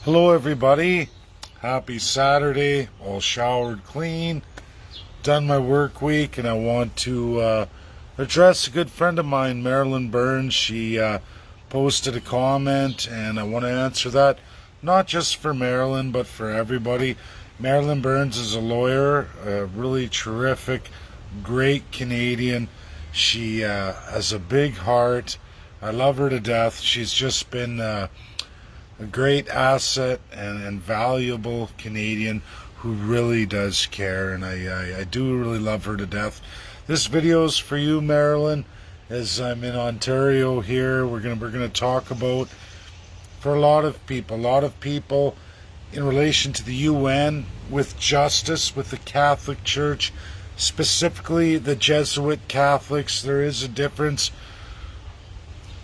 Hello everybody, happy Saturday, all showered clean, done my work week, and I want to address a good friend of mine, Marilyn Burns. She posted a comment and I want to answer that, not just for Marilyn but for everybody. Marilyn Burns is a lawyer, a really terrific, great Canadian. She has a big heart. I love her to death. She's just been a great asset and valuable Canadian who really does care, and I do really love her to death. This video is for you, Marilyn, as I'm in Ontario here. We're gonna talk about, for a lot of people in relation to the UN, with justice, with the Catholic Church, specifically the Jesuit Catholics. There is a difference,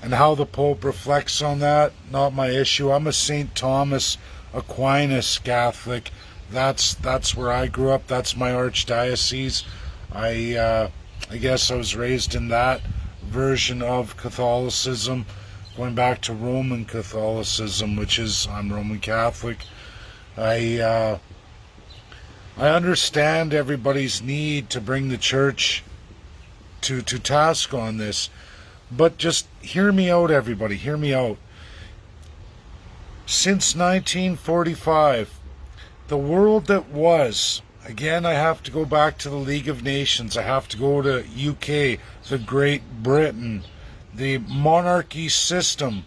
and how the Pope reflects on that, not my issue. I'm a St. Thomas Aquinas Catholic. That's where I grew up. That's my archdiocese. I guess I was raised in that version of Catholicism, going back to Roman Catholicism, which is, I'm Roman Catholic. I understand everybody's need to bring the church to task on this. But just hear me out, everybody. Hear me out. Since 1945, the world that was, again, I have to go back to the League of Nations. I have to go to UK, the Great Britain, the monarchy system,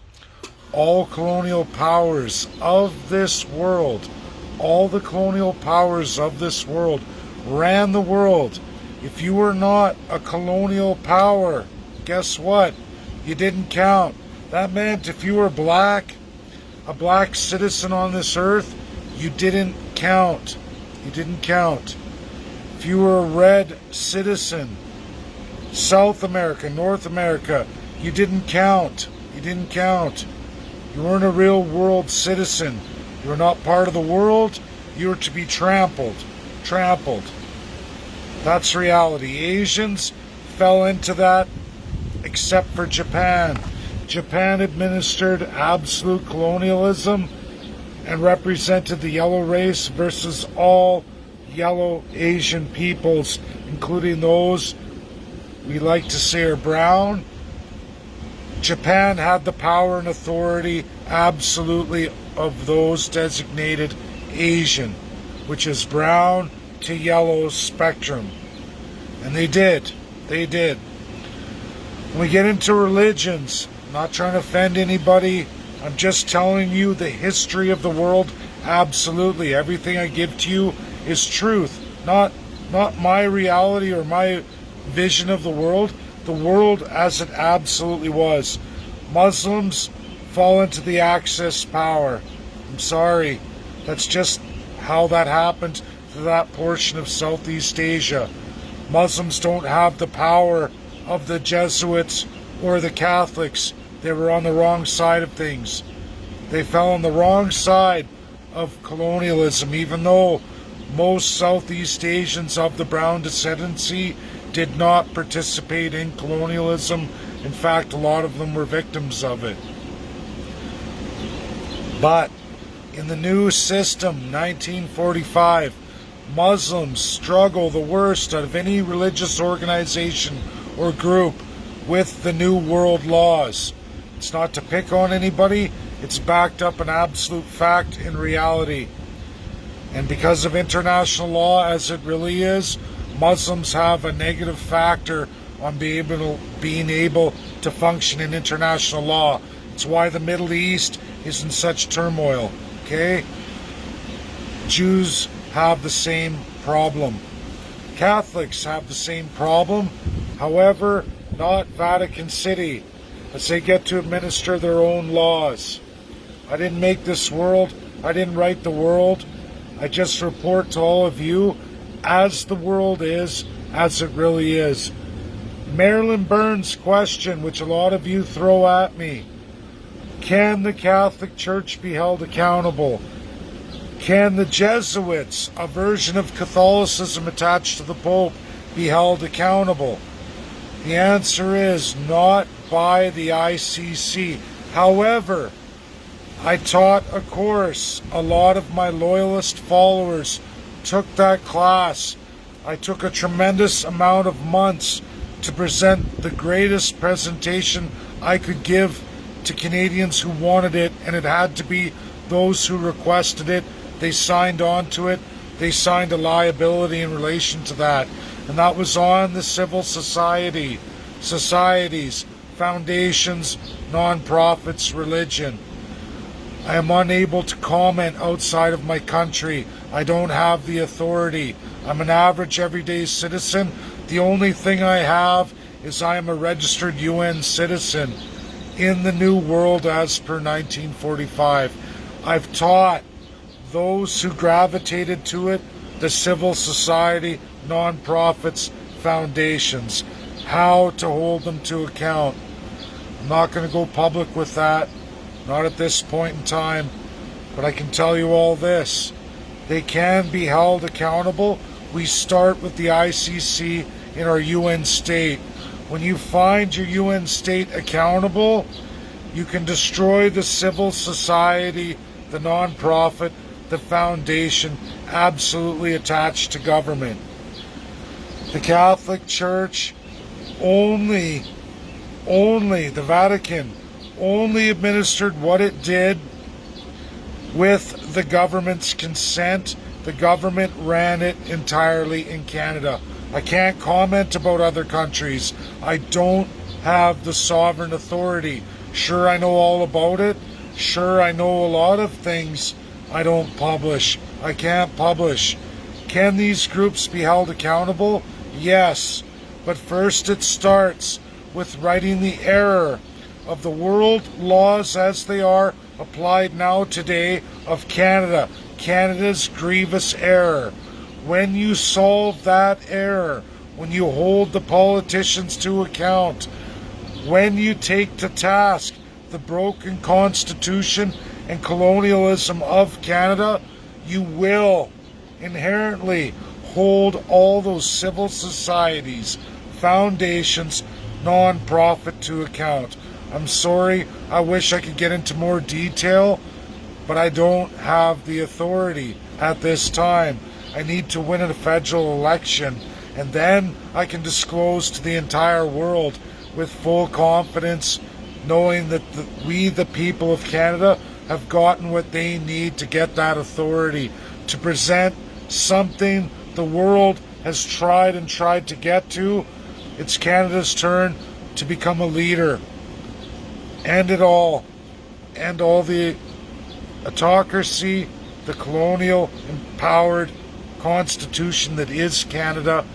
all colonial powers of this world, all the colonial powers of this world ran the world. If you were not a colonial power, guess what? You didn't count. That meant if you were black, a black citizen on this earth, you didn't count. You didn't count. If you were a red citizen, South America, North America, you didn't count. You didn't count. You weren't a real world citizen. You were not part of the world. You were to be trampled. Trampled. That's reality. Asians fell into that, except for Japan. Japan administered absolute colonialism and represented the yellow race versus all yellow Asian peoples, including those we like to say are brown. Japan had the power and authority absolutely of those designated Asian, which is brown to yellow spectrum. And they did. They did. When we get into religions, I'm not trying to offend anybody. I'm just telling you the history of the world. Absolutely. Everything I give to you is truth. Not my reality or my vision of the world. The world as it absolutely was. Muslims fall into the Axis power. I'm sorry. That's just how that happened to that portion of Southeast Asia. Muslims don't have the power of the Jesuits or the Catholics. They were on the wrong side of things. They fell on the wrong side of colonialism, even though most Southeast Asians of the brown descendancy did not participate in colonialism. In fact, a lot of them were victims of it. But in the new system, 1945, Muslims struggle the worst out of any religious organization or group with the New World laws. It's not to pick on anybody, it's backed up in absolute fact in reality. And because of international law as it really is, Muslims have a negative factor on being able to function in international law. It's why the Middle East is in such turmoil, okay? Jews have the same problem. Catholics have the same problem. However, not Vatican City, as they get to administer their own laws. I didn't make this world. I didn't write the world. I just report to all of you as the world is, as it really is. Marilyn Burns' question, which a lot of you throw at me: can the Catholic Church be held accountable? Can the Jesuits, a version of Catholicism attached to the Pope, be held accountable? The answer is not by the ICC. However, I taught a course. A lot of my loyalist followers took that class. I took a tremendous amount of months to present the greatest presentation I could give to Canadians who wanted it, and it had to be those who requested it. They signed on to it. They signed a liability in relation to that, and that was on the civil society, societies, foundations, non-profits, religion. I am unable to comment outside of my country. I don't have the authority. I'm an average everyday citizen. The only thing I have is I am a registered UN citizen in the New World as per 1945. I've taught those who gravitated to it, the civil society, non-profits, foundations, how to hold them to account. I'm not going to go public with that, not at this point in time, but I can tell you all this. They can be held accountable. We start with the ICC in our UN state. When you find your UN state accountable, you can destroy the civil society, the non-profit, the foundation, absolutely attached to government. The Catholic Church only the Vatican only administered what it did with the government's consent. The government ran it entirely in Canada. I can't comment about other countries. I don't have the sovereign authority. Sure, I know all about it. Sure, I know a lot of things I don't publish. I can't publish. Can these groups be held accountable? Yes. But first it starts with righting the error of the world laws as they are applied now today of Canada. Canada's grievous error. When you solve that error, when you hold the politicians to account, when you take to task the broken constitution and colonialism of Canada, you will inherently hold all those civil societies, foundations, non-profit to account. I'm sorry, I wish I could get into more detail, but I don't have the authority at this time. I need to win a federal election, and then I can disclose to the entire world with full confidence, knowing that we, the people of Canada, have gotten what they need to get that authority to present something the world has tried to get to. It's Canada's turn to become a leader. End it all. End all the autocracy, the colonial empowered constitution that is Canada.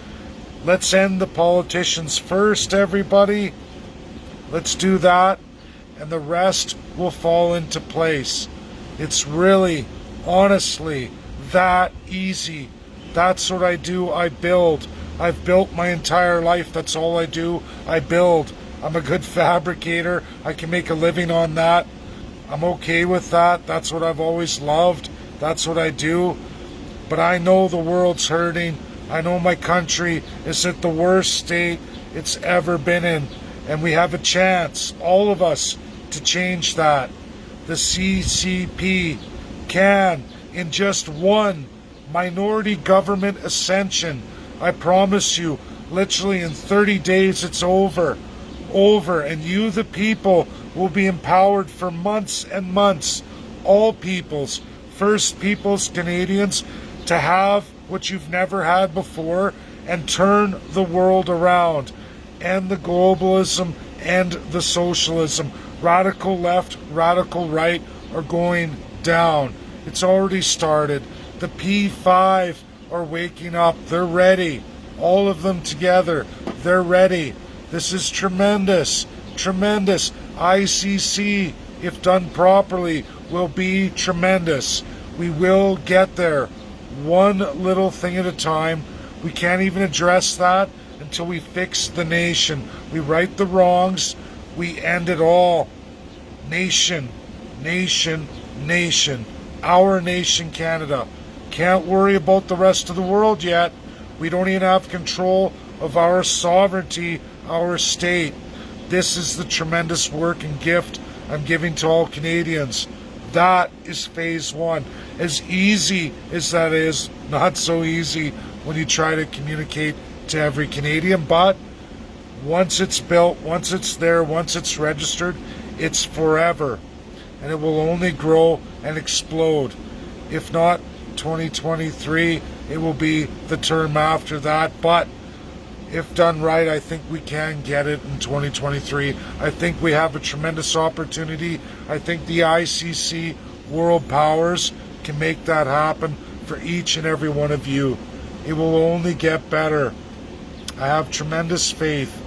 Let's end the politicians first, everybody. Let's do that, and the rest will fall into place. It's really, honestly, that easy. That's what I do. I build. I've built my entire life. That's all I do. I build. I'm a good fabricator. I can make a living on that. I'm okay with that. That's what I've always loved. That's what I do. But I know the world's hurting. I know my country is at the worst state it's ever been in. And we have a chance, all of us, to change that. The CCP can, in just one minority government ascension, I promise you, literally in 30 days it's over, and you, the people, will be empowered for months and months, all peoples, First Peoples, Canadians, to have what you've never had before and turn the world around. And the globalism and the socialism, radical left, radical right, are going down. It's already started. The P5 are waking up. They're ready. All of them together. They're ready. This is tremendous. Tremendous. ICC, if done properly, will be tremendous. We will get there. One little thing at a time. We can't even address that until we fix the nation. We right the wrongs. We end it all. Nation, nation, nation. Our nation, Canada. Can't worry about the rest of the world yet. We don't even have control of our sovereignty, our state. This is the tremendous work and gift I'm giving to all Canadians. That is phase one. As easy as that is, not so easy when you try to communicate to every Canadian, but once it's built, once it's there, once it's registered, it's forever. And it will only grow and explode. If not 2023, it will be the term after that. But if done right, I think we can get it in 2023. I think we have a tremendous opportunity. I think the ICC world powers can make that happen for each and every one of you. It will only get better. I have tremendous faith.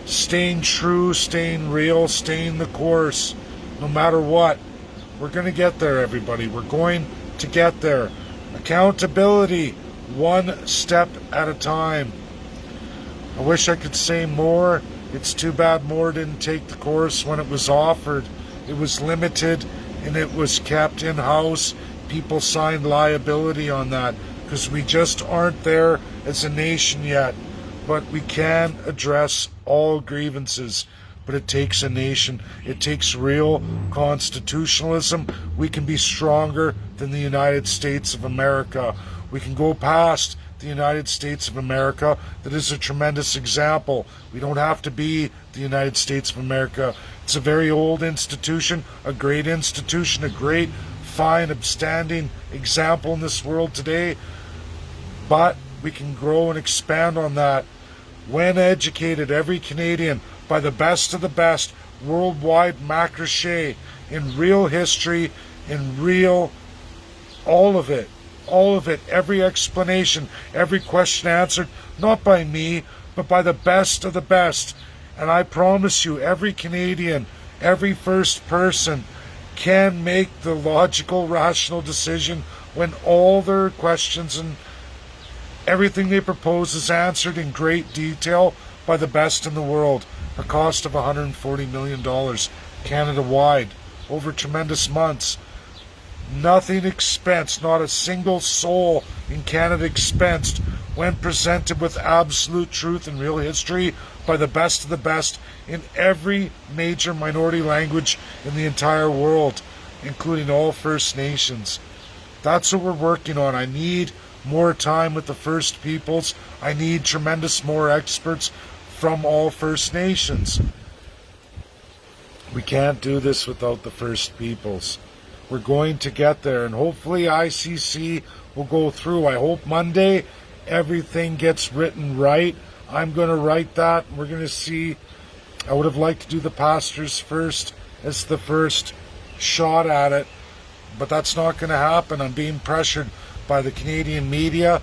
Staying true, staying real, staying the course, no matter what. We're going to get there, everybody. We're going to get there. Accountability, one step at a time. I wish I could say more. It's too bad more didn't take the course when it was offered. It was limited and it was kept in-house. People signed liability on that because we just aren't there as a nation yet. But we can address all grievances. But it takes a nation. It takes real constitutionalism. We can be stronger than the United States of America. We can go past the United States of America. That is a tremendous example. We don't have to be the United States of America. It's a very old institution, a great institution, a great, fine, upstanding example in this world today. But we can grow and expand on that. When educated, every Canadian, by the best of the best, worldwide maquillage in real history, in real, all of it, every explanation, every question answered, not by me, but by the best of the best. And I promise you, every Canadian, every first person can make the logical, rational decision when all their questions and everything they propose is answered in great detail by the best in the world. A cost of $140 million, Canada-wide, over tremendous months. Nothing expensed, not a single soul in Canada expensed, when presented with absolute truth and real history by the best of the best in every major minority language in the entire world, including all First Nations. That's what we're working on. I need more time with the First Peoples. I need tremendous more experts from all First Nations. We can't do this without the First Peoples. We're going to get there, and hopefully ICC will go through. I hope Monday everything gets written right. I'm going to write that. We're going to see. I would have liked to do the pastors first as the first shot at it, but that's not going to happen. I'm being pressured by the Canadian media,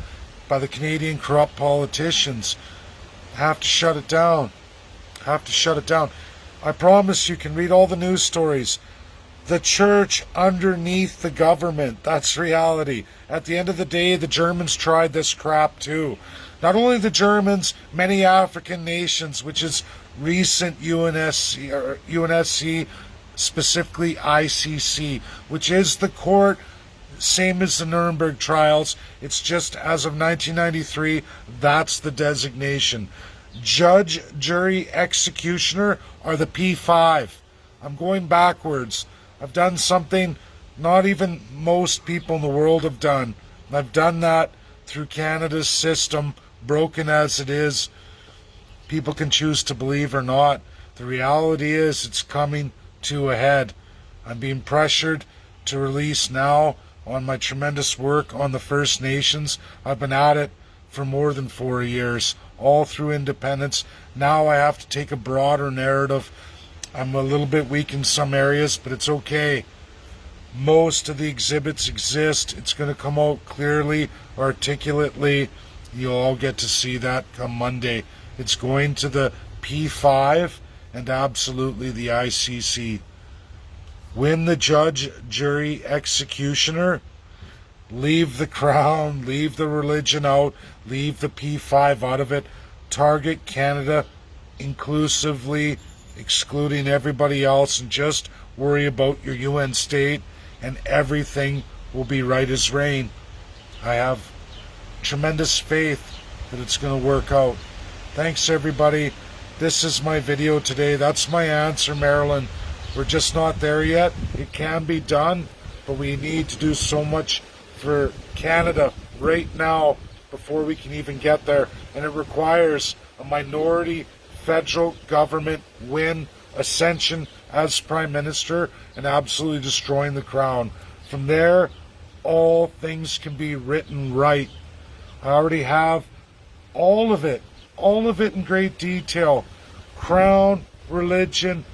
by the Canadian corrupt politicians. Have to shut it down. Have to shut it down. I promise you can read all the news stories. The church underneath the government. That's reality. At the end of the day, the Germans tried this crap too. Not only the Germans, many African nations, which is recent UNSC, specifically ICC, which is the court, same as the Nuremberg trials. It's just as of 1993, that's the designation. Judge, jury, executioner are the P5. I'm going backwards. I've done something not even most people in the world have done. I've done that through Canada's system, broken as it is. People can choose to believe or not. The reality is it's coming to a head. I'm being pressured to release now on my tremendous work on the First Nations. I've been at it for more than 4 years, all through independence. Now I have to take a broader narrative. I'm a little bit weak in some areas, but it's okay. Most of the exhibits exist. It's going to come out clearly, articulately. You'll all get to see that come Monday. It's going to the P5 and absolutely the ICC. Win the judge, jury, executioner. Leave the crown, leave the religion out, leave the P5 out of it. Target Canada inclusively, excluding everybody else, and just worry about your UN state, and everything will be right as rain. I have tremendous faith that it's going to work out. Thanks, everybody. This is my video today. That's my answer, Marilyn. We're just not there yet. It can be done. but we need to do so much for Canada right now before we can even get there. And it requires a minority federal government win, ascension as Prime Minister, and absolutely destroying the Crown. From there, all things can be written right. I already have all of it in great detail. Crown, religion,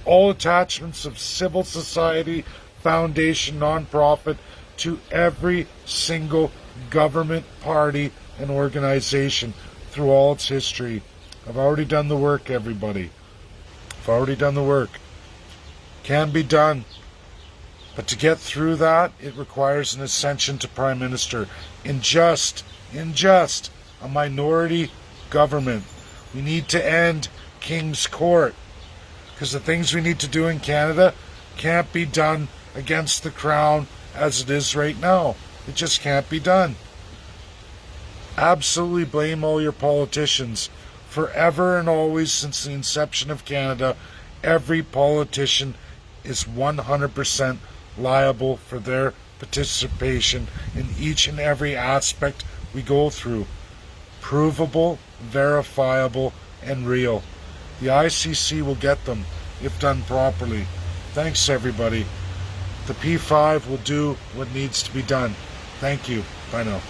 all attachments of civil society, foundation, nonprofit, to every single government party and organization through all its history. I've already done the work, everybody. I've already done the work. Can be done. But to get through that, it requires an ascension to Prime Minister in just a minority government. We need to end King's Court, because the things we need to do in Canada can't be done against the Crown as it is right now. It just can't be done. Absolutely blame all your politicians. Forever and always since the inception of Canada, every politician is 100% liable for their participation in each and every aspect we go through. Provable, verifiable, and real. The ICC will get them if done properly. Thanks, everybody. The P5 will do what needs to be done. Thank you. Bye now.